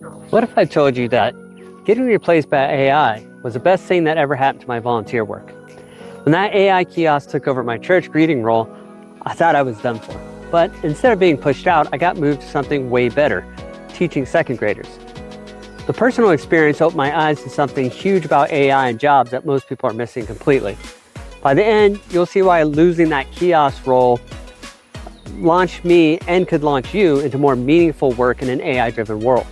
What if I told you that getting replaced by AI was the best thing that ever happened to my volunteer work? When that AI kiosk took over my church greeting role, I thought I was done for. But instead of being pushed out, I got moved to something way better, teaching second graders. The personal experience opened my eyes to something huge about AI and jobs that most people are missing completely. By the end, you'll see why losing that kiosk role launched me and could launch you into more meaningful work in an AI-driven world.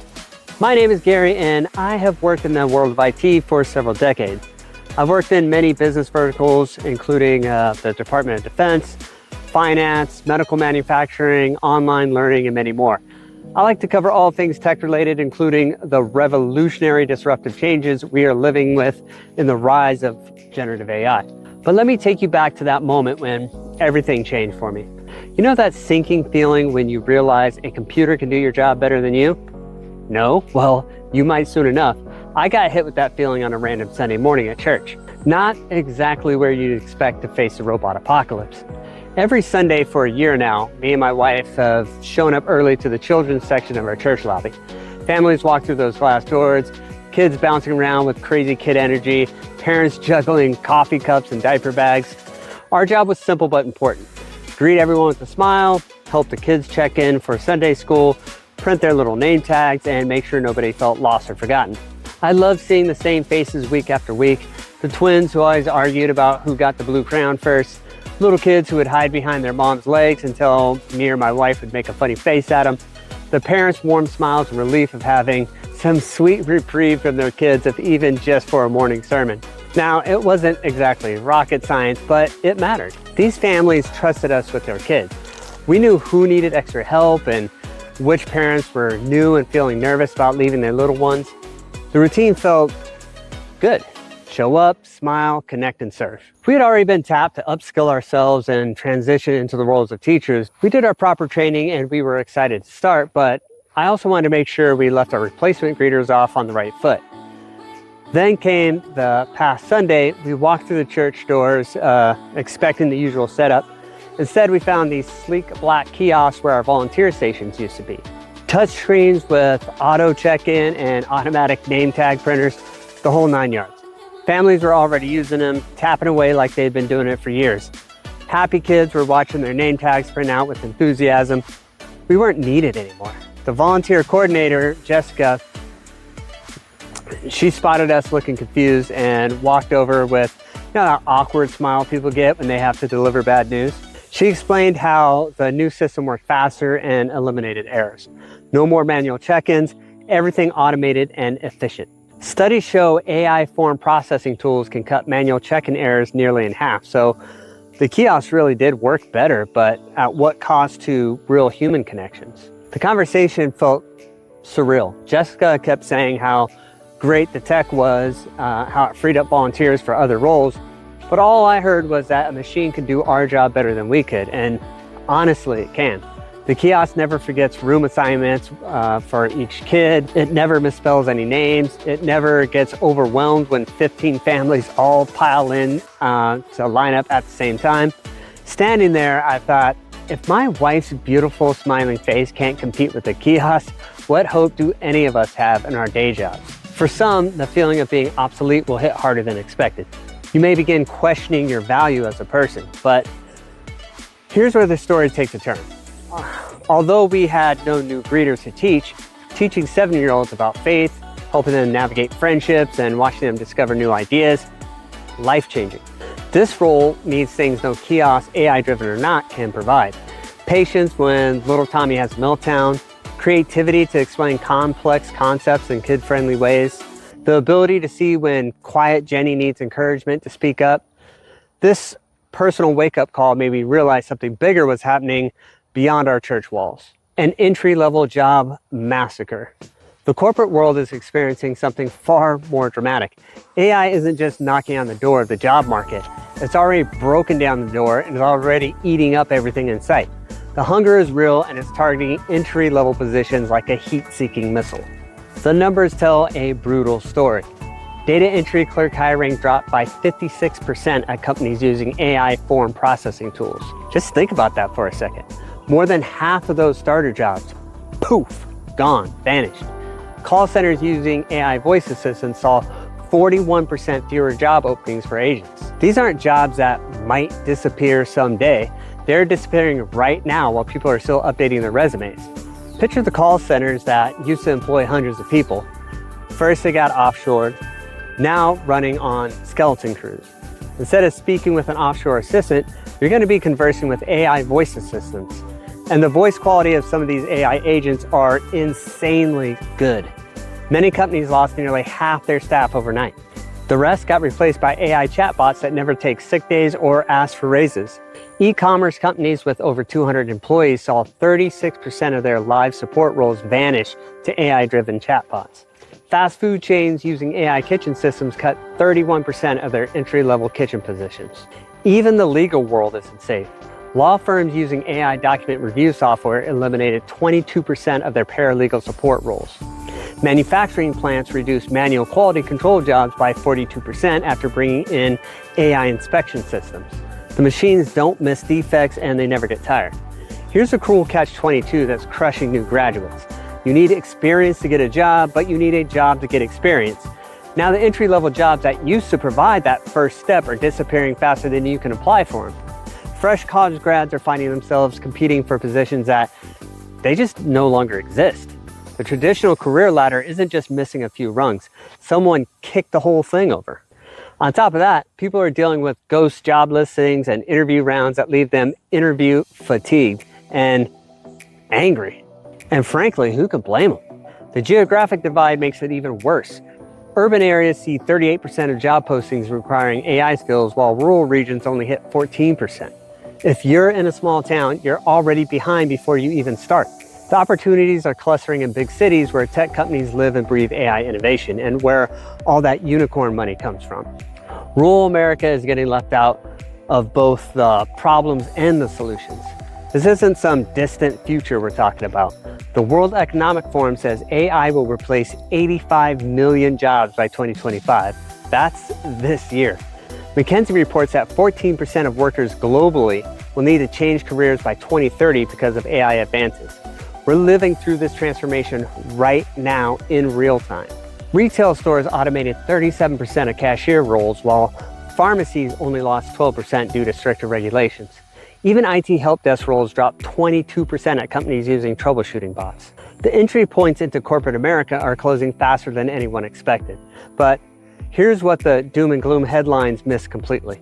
My name is Gary, and I have worked in the world of IT for several decades. I've worked in many business verticals, including the Department of Defense, finance, medical manufacturing, online learning, and many more. I like to cover all things tech-related, including the revolutionary disruptive changes we are living with in the rise of generative AI. But let me take you back to that moment when everything changed for me. You know that sinking feeling when you realize a computer can do your job better than you? No? Well, you might soon enough. I got hit with that feeling on a random Sunday morning at church. Not exactly where you'd expect to face a robot apocalypse. Every Sunday for a year now, me and my wife have shown up early to the children's section of our church lobby. Families walk through those glass doors, kids bouncing around with crazy kid energy, parents juggling coffee cups and diaper bags. Our job was simple but important. Greet everyone with a smile, help the kids check in for Sunday school, print their little name tags, and make sure nobody felt lost or forgotten. I love seeing the same faces week after week. The twins who always argued about who got the blue crayon first, little kids who would hide behind their mom's legs until me or my wife would make a funny face at them, the parents' warm smiles and relief of having some sweet reprieve from their kids, if even just for a morning sermon. Now, it wasn't exactly rocket science, but it mattered. These families trusted us with their kids. We knew who needed extra help and which parents were new and feeling nervous about leaving their little ones. The routine felt good. Show up, smile, connect, and serve. We had already been tapped to upskill ourselves and transition into the roles of teachers. We did our proper training and we were excited to start, but I also wanted to make sure we left our replacement greeters off on the right foot. Then came the past Sunday. We walked through the church doors expecting the usual setup. Instead, we found these sleek black kiosks where our volunteer stations used to be. Touch screens with auto check-in and automatic name tag printers, the whole 9 yards. Families were already using them, tapping away like they'd been doing it for years. Happy kids were watching their name tags print out with enthusiasm. We weren't needed anymore. The volunteer coordinator, Jessica, she spotted us looking confused and walked over with, that awkward smile people get when they have to deliver bad news. She explained how the new system worked faster and eliminated errors. No more manual check-ins, everything automated and efficient. Studies show AI form processing tools can cut manual check-in errors nearly in half. So the kiosks really did work better, but at what cost to real human connections? The conversation felt surreal. Jessica kept saying how great the tech was, how it freed up volunteers for other roles. But all I heard was that a machine could do our job better than we could. And honestly, it can. The kiosk never forgets room assignments for each kid. It never misspells any names. It never gets overwhelmed when 15 families all pile in to line up at the same time. Standing there, I thought, if my wife's beautiful smiling face can't compete with the kiosk, what hope do any of us have in our day jobs? For some, the feeling of being obsolete will hit harder than expected. You may begin questioning your value as a person, but here's where the story takes a turn. Although we had no new greeters to teach, teaching 7-year-olds about faith, helping them navigate friendships, and watching them discover new ideas, life-changing. This role needs things no kiosk, AI-driven or not, can provide. Patience when little Tommy has a meltdown, creativity to explain complex concepts in kid-friendly ways, the ability to see when quiet Jenny needs encouragement to speak up. This personal wake-up call made me realize something bigger was happening beyond our church walls. An entry-level job massacre. The corporate world is experiencing something far more dramatic. AI isn't just knocking on the door of the job market. It's already broken down the door and is already eating up everything in sight. The hunger is real and it's targeting entry-level positions like a heat-seeking missile. The numbers tell a brutal story. Data entry clerk hiring dropped by 56% at companies using AI form processing tools. Just think about that for a second. More than half of those starter jobs, poof, gone, vanished. Call centers using AI voice assistants saw 41% fewer job openings for agents. These aren't jobs that might disappear someday. They're disappearing right now while people are still updating their resumes. Picture the call centers that used to employ hundreds of people. First they got offshored, now running on skeleton crews. Instead of speaking with an offshore assistant, you're going to be conversing with AI voice assistants. And the voice quality of some of these AI agents are insanely good. Many companies lost nearly half their staff overnight. The rest got replaced by AI chatbots that never take sick days or ask for raises. E-commerce companies with over 200 employees saw 36% of their live support roles vanish to AI-driven chatbots. Fast food chains using AI kitchen systems cut 31% of their entry-level kitchen positions. Even the legal world isn't safe. Law firms using AI document review software eliminated 22% of their paralegal support roles. Manufacturing plants reduced manual quality control jobs by 42% after bringing in AI inspection systems. The machines don't miss defects and they never get tired. Here's a cruel catch-22 that's crushing new graduates. You need experience to get a job, but you need a job to get experience. Now the entry-level jobs that used to provide that first step are disappearing faster than you can apply for them. Fresh college grads are finding themselves competing for positions that they just no longer exist. The traditional career ladder isn't just missing a few rungs. Someone kicked the whole thing over. On top of that, people are dealing with ghost job listings and interview rounds that leave them interview fatigued and angry. And frankly, who can blame them? The geographic divide makes it even worse. Urban areas see 38% of job postings requiring AI skills, while rural regions only hit 14%. If you're in a small town, you're already behind before you even start. The opportunities are clustering in big cities where tech companies live and breathe AI innovation and where all that unicorn money comes from. Rural America is getting left out of both the problems and the solutions. This isn't some distant future we're talking about. The World Economic Forum says AI will replace 85 million jobs by 2025. That's this year. McKinsey reports that 14% of workers globally will need to change careers by 2030 because of AI advances. We're living through this transformation right now in real time. Retail stores automated 37% of cashier roles, while pharmacies only lost 12% due to stricter regulations. Even IT help desk roles dropped 22% at companies using troubleshooting bots. The entry points into corporate America are closing faster than anyone expected. But here's what the doom and gloom headlines miss completely.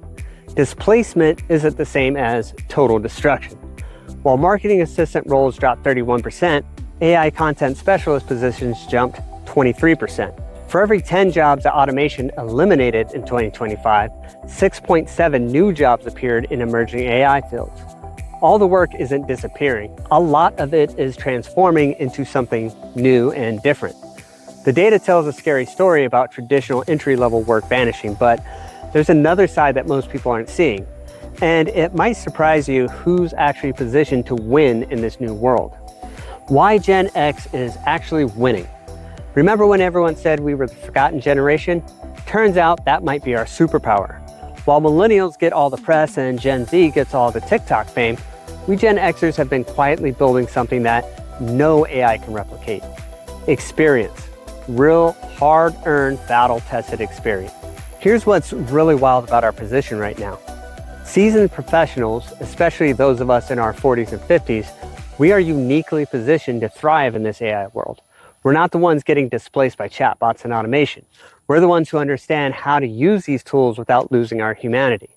Displacement isn't the same as total destruction. While marketing assistant roles dropped 31%, AI content specialist positions jumped 23%. For every 10 jobs that automation eliminated in 2025, 6.7 new jobs appeared in emerging AI fields. All the work isn't disappearing. A lot of it is transforming into something new and different. The data tells a scary story about traditional entry-level work vanishing, but there's another side that most people aren't seeing. And it might surprise you who's actually positioned to win in this new world. Why Gen X is actually winning. Remember when everyone said we were the forgotten generation? Turns out that might be our superpower. While millennials get all the press and Gen Z gets all the TikTok fame, we Gen Xers have been quietly building something that no AI can replicate. Experience. Real, hard-earned, battle-tested experience. Here's what's really wild about our position right now. Seasoned professionals, especially those of us in our 40s and 50s, we are uniquely positioned to thrive in this AI world. We're not the ones getting displaced by chatbots and automation. We're the ones who understand how to use these tools without losing our humanity.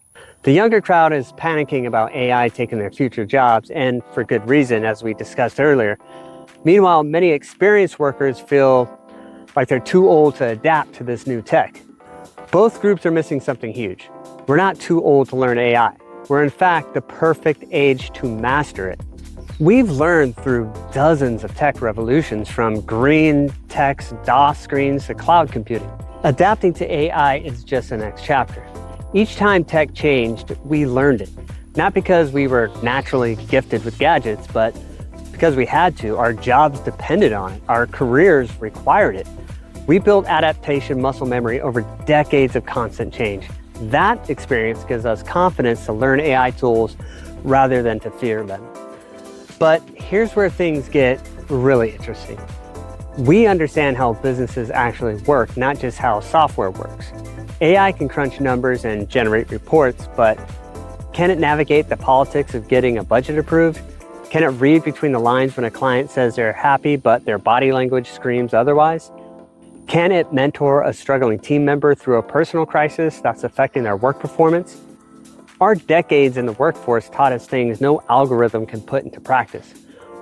The younger crowd is panicking about AI taking their future jobs, and for good reason, as we discussed earlier. Meanwhile, many experienced workers feel like they're too old to adapt to this new tech. Both groups are missing something huge. We're not too old to learn AI. We're in fact the perfect age to master it. We've learned through dozens of tech revolutions, from green text DOS screens to cloud computing. Adapting to AI is just the next chapter. Each time tech changed, we learned it. Not because we were naturally gifted with gadgets, but because we had to. Our jobs depended on it. Our careers required it. We built adaptation muscle memory over decades of constant change. That experience gives us confidence to learn AI tools rather than to fear them. But here's where things get really interesting. We understand how businesses actually work, not just how software works. AI can crunch numbers and generate reports, but can it navigate the politics of getting a budget approved? Can it read between the lines when a client says they're happy, but their body language screams otherwise? Can it mentor a struggling team member through a personal crisis that's affecting their work performance? Our decades in the workforce taught us things no algorithm can put into practice.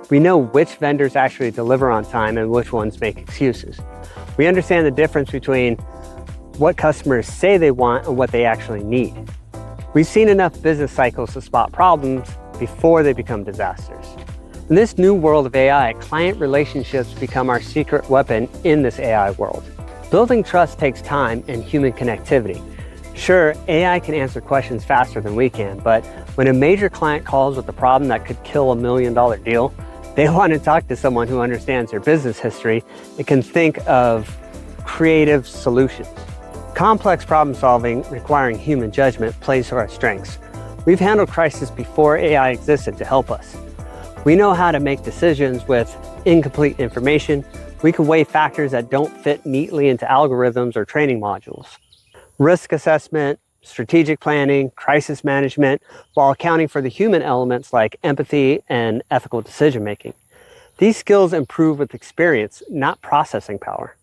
We know which vendors actually deliver on time and which ones make excuses. We understand the difference between what customers say they want and what they actually need. We've seen enough business cycles to spot problems before they become disasters. In this new world of AI, client relationships become our secret weapon in this AI world. Building trust takes time and human connectivity. Sure, AI can answer questions faster than we can, but when a major client calls with a problem that could kill $1 million deal, they want to talk to someone who understands their business history and can think of creative solutions. Complex problem solving requiring human judgment plays to our strengths. We've handled crises before AI existed to help us. We know how to make decisions with incomplete information. We can weigh factors that don't fit neatly into algorithms or training modules. Risk assessment, strategic planning, crisis management, while accounting for the human elements like empathy and ethical decision making. These skills improve with experience, not processing power.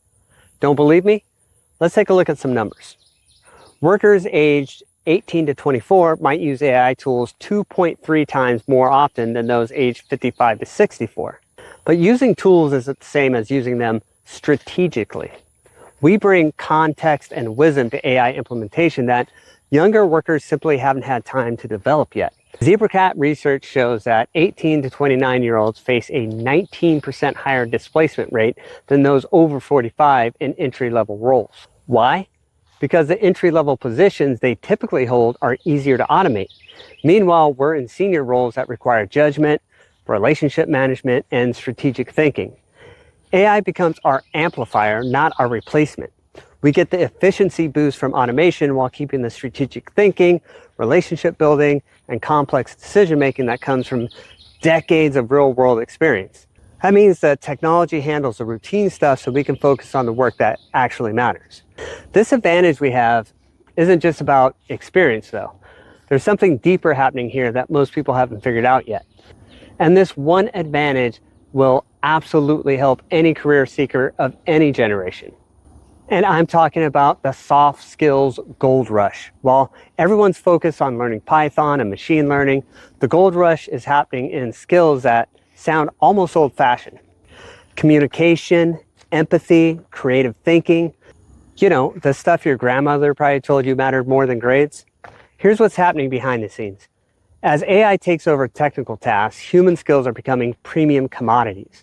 Don't believe me? Let's take a look at some numbers. Workers aged 18 to 24 might use AI tools 2.3 times more often than those aged 55 to 64. But using tools isn't the same as using them strategically. We bring context and wisdom to AI implementation that younger workers simply haven't had time to develop yet. ZebraCat research shows that 18 to 29-year-olds face a 19% higher displacement rate than those over 45 in entry-level roles. Why? Because the entry-level positions they typically hold are easier to automate. Meanwhile, we're in senior roles that require judgment, relationship management, and strategic thinking. AI becomes our amplifier, not our replacement. We get the efficiency boost from automation while keeping the strategic thinking, relationship building, and complex decision-making that comes from decades of real-world experience. That means that technology handles the routine stuff so we can focus on the work that actually matters. This advantage we have isn't just about experience, though. There's something deeper happening here that most people haven't figured out yet. And this one advantage will absolutely help any career seeker of any generation. And I'm talking about the soft skills gold rush. While everyone's focused on learning Python and machine learning, the gold rush is happening in skills that sound almost old-fashioned. Communication, empathy, creative thinking. You know, the stuff your grandmother probably told you mattered more than grades. Here's what's happening behind the scenes. As AI takes over technical tasks, human skills are becoming premium commodities.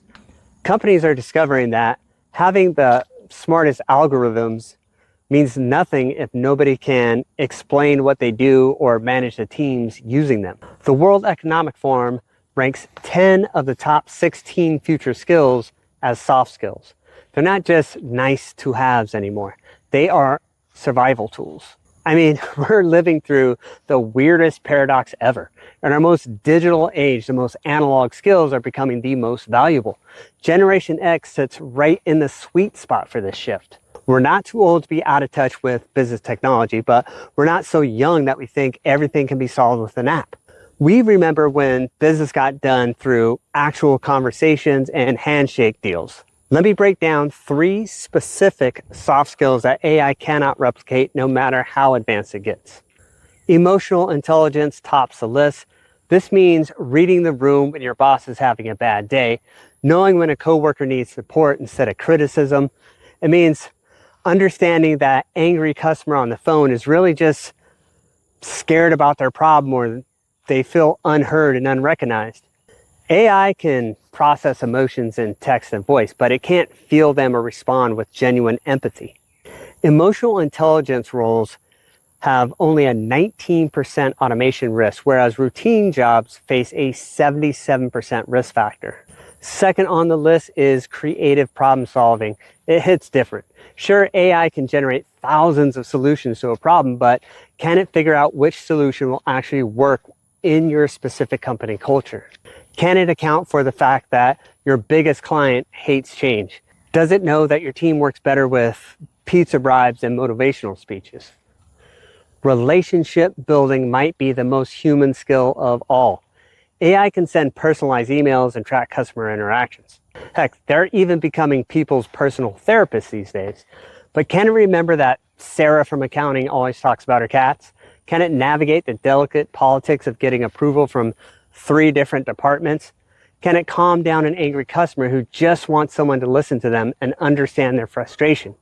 Companies are discovering that having the smartest algorithms means nothing if nobody can explain what they do or manage the teams using them. The World Economic Forum ranks 10 of the top 16 future skills as soft skills. They're not just nice to haves anymore. They are survival tools. I mean, we're living through the weirdest paradox ever. In our most digital age, the most analog skills are becoming the most valuable. Generation X sits right in the sweet spot for this shift. We're not too old to be out of touch with business technology, but we're not so young that we think everything can be solved with an app. We remember when business got done through actual conversations and handshake deals. Let me break down 3 specific soft skills that AI cannot replicate no matter how advanced it gets. Emotional intelligence tops the list. This means reading the room when your boss is having a bad day, knowing when a coworker needs support instead of criticism. It means understanding that angry customer on the phone is really just scared about their problem or they feel unheard and unrecognized. AI can process emotions in text and voice, but it can't feel them or respond with genuine empathy. Emotional intelligence roles have only a 19% automation risk, whereas routine jobs face a 77% risk factor. Second on the list is creative problem solving. It hits different. Sure, AI can generate thousands of solutions to a problem, but can it figure out which solution will actually work in your specific company culture? Can it account for the fact that your biggest client hates change? Does it know that your team works better with pizza bribes than motivational speeches? Relationship building might be the most human skill of all. AI can send personalized emails and track customer interactions. Heck, they're even becoming people's personal therapists these days. But can it remember that Sarah from accounting always talks about her cats? Can it navigate the delicate politics of getting approval from 3 different departments? Can it calm down an angry customer who just wants someone to listen to them and understand their frustration?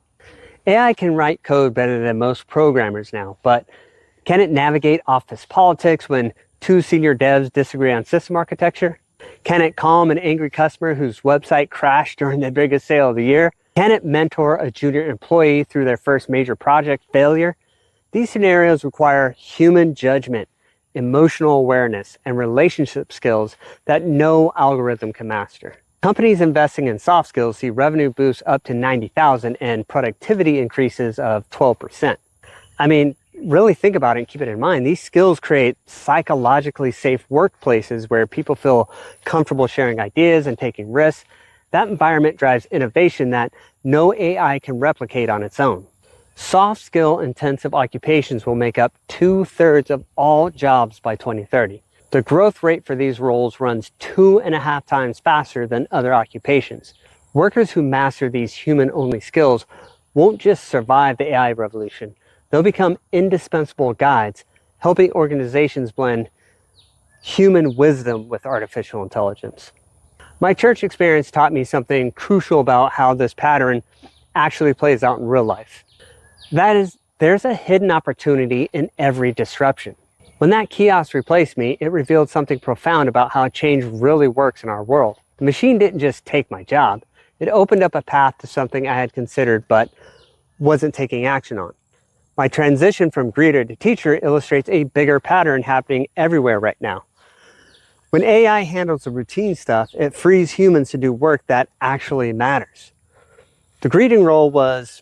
AI can write code better than most programmers now, but can it navigate office politics when 2 senior devs disagree on system architecture? Can it calm an angry customer whose website crashed during the biggest sale of the year? Can it mentor a junior employee through their first major project failure? These scenarios require human judgment, emotional awareness, and relationship skills that no algorithm can master. Companies investing in soft skills see revenue boosts up to 90,000 and productivity increases of 12%. I mean, really think about it and keep it in mind. These skills create psychologically safe workplaces where people feel comfortable sharing ideas and taking risks. That environment drives innovation that no AI can replicate on its own. Soft skill intensive occupations will make up 2/3 of all jobs by 2030. The growth rate for these roles runs 2.5 times faster than other occupations. Workers who master these human-only skills won't just survive the AI revolution. They'll become indispensable guides, helping organizations blend human wisdom with artificial intelligence. My church experience taught me something crucial about how this pattern actually plays out in real life. That is, there's a hidden opportunity in every disruption. When that kiosk replaced me, it revealed something profound about how change really works in our world. The machine didn't just take my job. It opened up a path to something I had considered but wasn't taking action on. My transition from greeter to teacher illustrates a bigger pattern happening everywhere right now. When AI handles the routine stuff, it frees humans to do work that actually matters. The greeting role was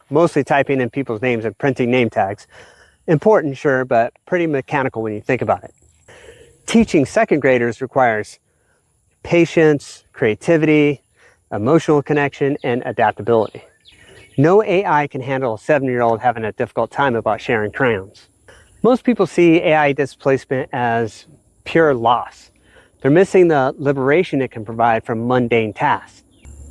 mostly typing in people's names and printing name tags. Important, sure, but pretty mechanical when you think about it. Teaching second graders requires patience, creativity, emotional connection, and adaptability. No AI can handle a 7-year-old having a difficult time about sharing crayons. Most people see AI displacement as pure loss. They're missing the liberation it can provide from mundane tasks.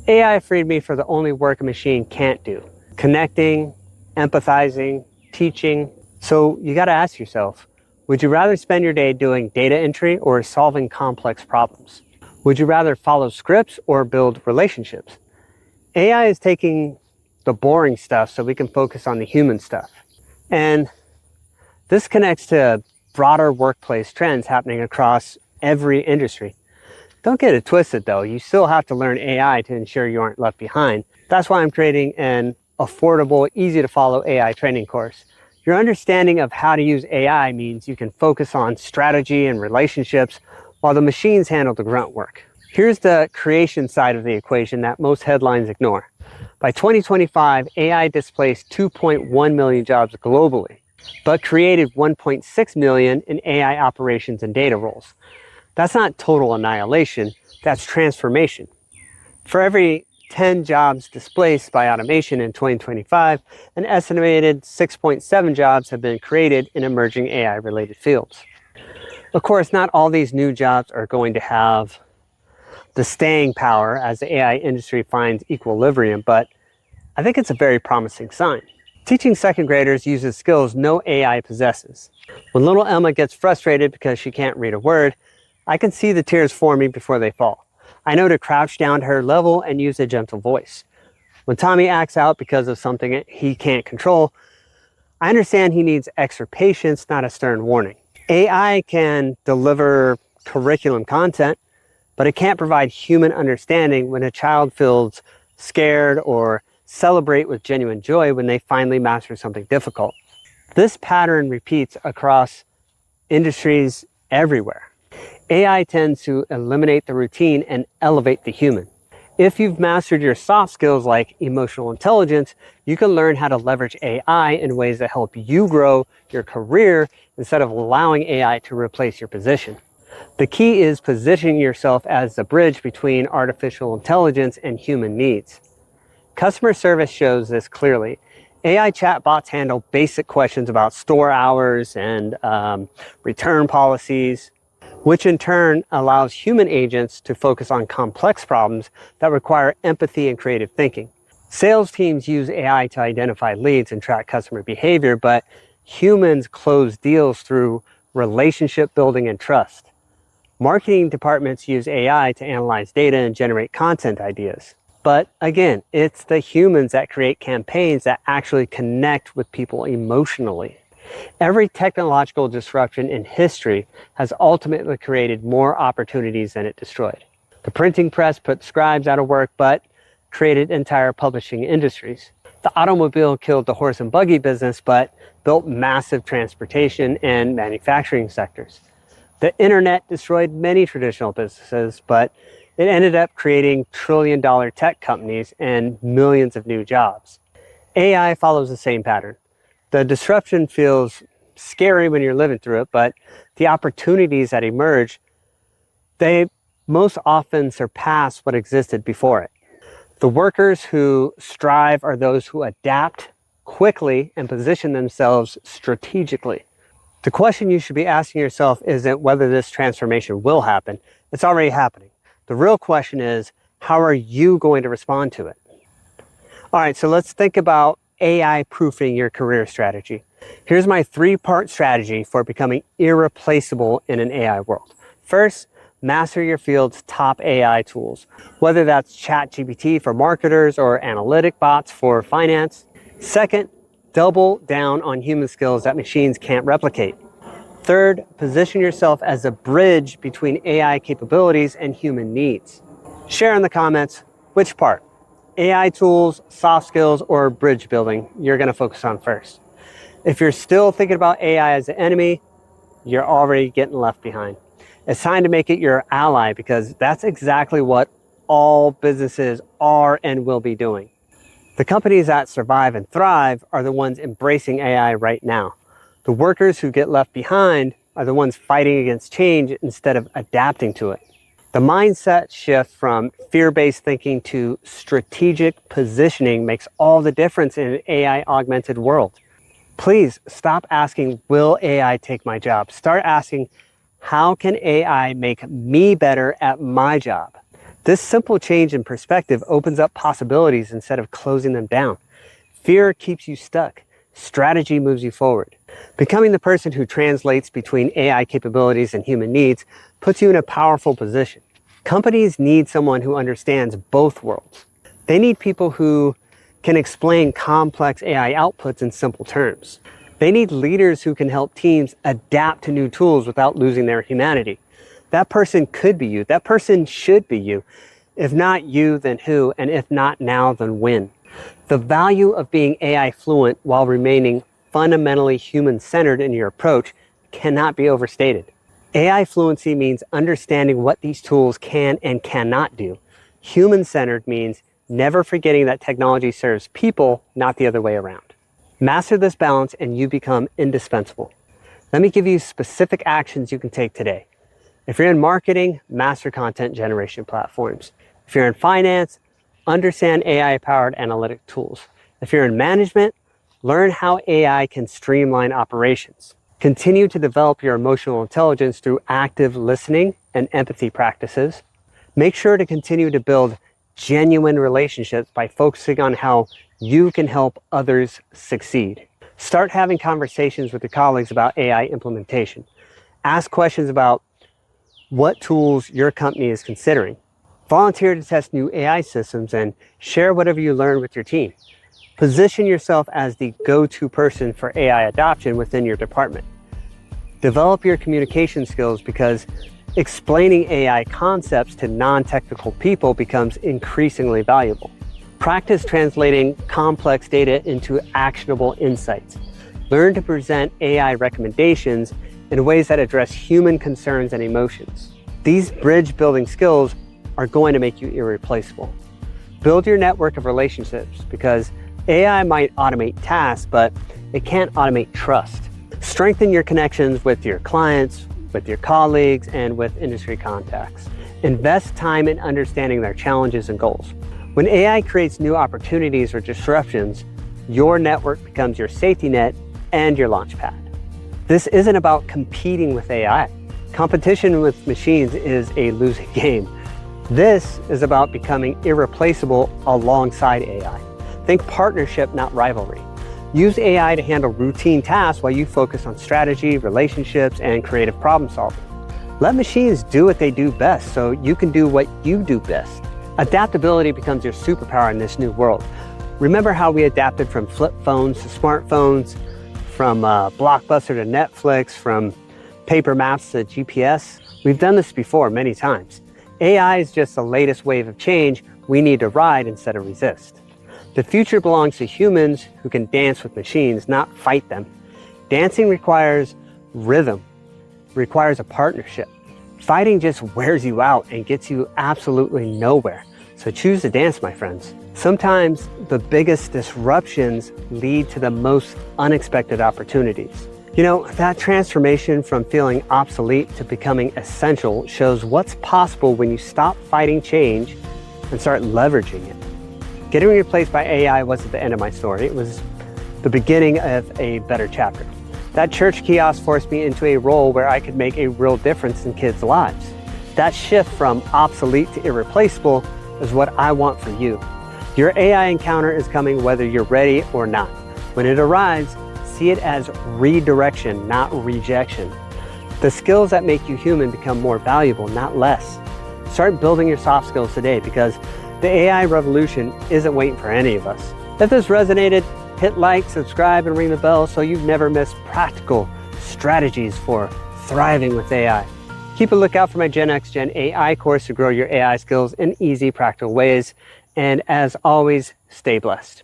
AI freed me for the only work a machine can't do: connecting, empathizing, teaching. So you got to ask yourself, would you rather spend your day doing data entry or solving complex problems? Would you rather follow scripts or build relationships? AI is taking the boring stuff so we can focus on the human stuff. And this connects to broader workplace trends happening across every industry. Don't get it twisted though, you still have to learn AI to ensure you aren't left behind. That's why I'm creating an affordable, easy to follow AI training course. Your understanding of how to use AI means you can focus on strategy and relationships while the machines handle the grunt work. Here's the creation side of the equation that most headlines ignore. By 2025, AI displaced 2.1 million jobs globally, but created 1.6 million in AI operations and data roles. That's not total annihilation, that's transformation. For every 10 jobs displaced by automation in 2025, an estimated 6.7 jobs have been created in emerging AI-related fields. Of course, not all these new jobs are going to have the staying power as the AI industry finds equilibrium, but I think it's a very promising sign. Teaching second graders uses skills no AI possesses. When little Emma gets frustrated because she can't read a word, I can see the tears forming before they fall. I know to crouch down to her level and use a gentle voice. When Tommy acts out because of something he can't control, I understand he needs extra patience, not a stern warning. AI can deliver curriculum content, but it can't provide human understanding when a child feels scared or celebrate with genuine joy when they finally master something difficult. This pattern repeats across industries everywhere. AI tends to eliminate the routine and elevate the human. If you've mastered your soft skills like emotional intelligence, you can learn how to leverage AI in ways that help you grow your career instead of allowing AI to replace your position. The key is positioning yourself as the bridge between artificial intelligence and human needs. Customer service shows this clearly. AI chatbots handle basic questions about store hours and return policies, which in turn allows human agents to focus on complex problems that require empathy and creative thinking. Sales teams use AI to identify leads and track customer behavior, but humans close deals through relationship building and trust. Marketing departments use AI to analyze data and generate content ideas. But again, it's the humans that create campaigns that actually connect with people emotionally. Every technological disruption in history has ultimately created more opportunities than it destroyed. The printing press put scribes out of work, but created entire publishing industries. The automobile killed the horse and buggy business, but built massive transportation and manufacturing sectors. The internet destroyed many traditional businesses, but it ended up creating trillion-dollar tech companies and millions of new jobs. AI follows the same pattern. The disruption feels scary when you're living through it, but the opportunities that emerge, they most often surpass what existed before it. The workers who strive are those who adapt quickly and position themselves strategically. The question you should be asking yourself isn't whether this transformation will happen. It's already happening. The real question is, how are you going to respond to it? All right, so let's think about AI proofing your career strategy. Here's my 3-part strategy for becoming irreplaceable in an AI world. First, master your field's top AI tools, whether that's ChatGPT for marketers or analytic bots for finance. Second, double down on human skills that machines can't replicate. Third, position yourself as a bridge between AI capabilities and human needs. Share in the comments which part, AI tools, soft skills, or bridge building, you're going to focus on first. If you're still thinking about AI as an enemy, you're already getting left behind. It's time to make it your ally, because that's exactly what all businesses are and will be doing. The companies that survive and thrive are the ones embracing AI right now. The workers who get left behind are the ones fighting against change instead of adapting to it. The mindset shift from fear-based thinking to strategic positioning makes all the difference in an AI-augmented world. Please stop asking, will AI take my job? Start asking, how can AI make me better at my job? This simple change in perspective opens up possibilities instead of closing them down. Fear keeps you stuck. Strategy moves you forward. Becoming the person who translates between AI capabilities and human needs puts you in a powerful position. Companies need someone who understands both worlds. They need people who can explain complex AI outputs in simple terms. They need leaders who can help teams adapt to new tools without losing their humanity. That person could be you. That person should be you. If not you, then who? And if not now, then when? The value of being AI fluent while remaining fundamentally human-centered in your approach cannot be overstated. AI fluency means understanding what these tools can and cannot do. Human-centered means never forgetting that technology serves people, not the other way around. Master this balance and you become indispensable. Let me give you specific actions you can take today. If you're in marketing, master content generation platforms. If you're in finance, understand AI-powered analytic tools. If you're in management, learn how AI can streamline operations. Continue to develop your emotional intelligence through active listening and empathy practices. Make sure to continue to build genuine relationships by focusing on how you can help others succeed. Start having conversations with your colleagues about AI implementation. Ask questions about what tools your company is considering. Volunteer to test new AI systems and share whatever you learn with your team. Position yourself as the go-to person for AI adoption within your department. Develop your communication skills, because explaining AI concepts to non-technical people becomes increasingly valuable. Practice translating complex data into actionable insights. Learn to present AI recommendations in ways that address human concerns and emotions. These bridge-building skills are going to make you irreplaceable. Build your network of relationships, because AI might automate tasks, but it can't automate trust. Strengthen your connections with your clients, with your colleagues, and with industry contacts. Invest time in understanding their challenges and goals. When AI creates new opportunities or disruptions, your network becomes your safety net and your launch pad. This isn't about competing with AI. Competition with machines is a losing game. This is about becoming irreplaceable alongside AI. Think partnership, not rivalry. Use AI to handle routine tasks while you focus on strategy, relationships, and creative problem solving. Let machines do what they do best so you can do what you do best. Adaptability becomes your superpower in this new world. Remember how we adapted from flip phones to smartphones, from Blockbuster to Netflix, from paper maps to GPS? We've done this before many times. AI is just the latest wave of change we need to ride instead of resist. The future belongs to humans who can dance with machines, not fight them. Dancing requires rhythm, requires a partnership. Fighting just wears you out and gets you absolutely nowhere. So choose to dance, my friends. Sometimes the biggest disruptions lead to the most unexpected opportunities. You know, that transformation from feeling obsolete to becoming essential shows what's possible when you stop fighting change and start leveraging it. Getting replaced by AI wasn't the end of my story. It was the beginning of a better chapter. That church kiosk forced me into a role where I could make a real difference in kids' lives. That shift from obsolete to irreplaceable is what I want for you. Your AI encounter is coming whether you're ready or not. When it arrives, see it as redirection, not rejection. The skills that make you human become more valuable, not less. Start building your soft skills today because the AI revolution isn't waiting for any of us. If this resonated, hit like, subscribe, and ring the bell so you never miss practical strategies for thriving with AI. Keep a lookout for my Gen X Gen AI course to grow your AI skills in easy, practical ways. And as always, stay blessed.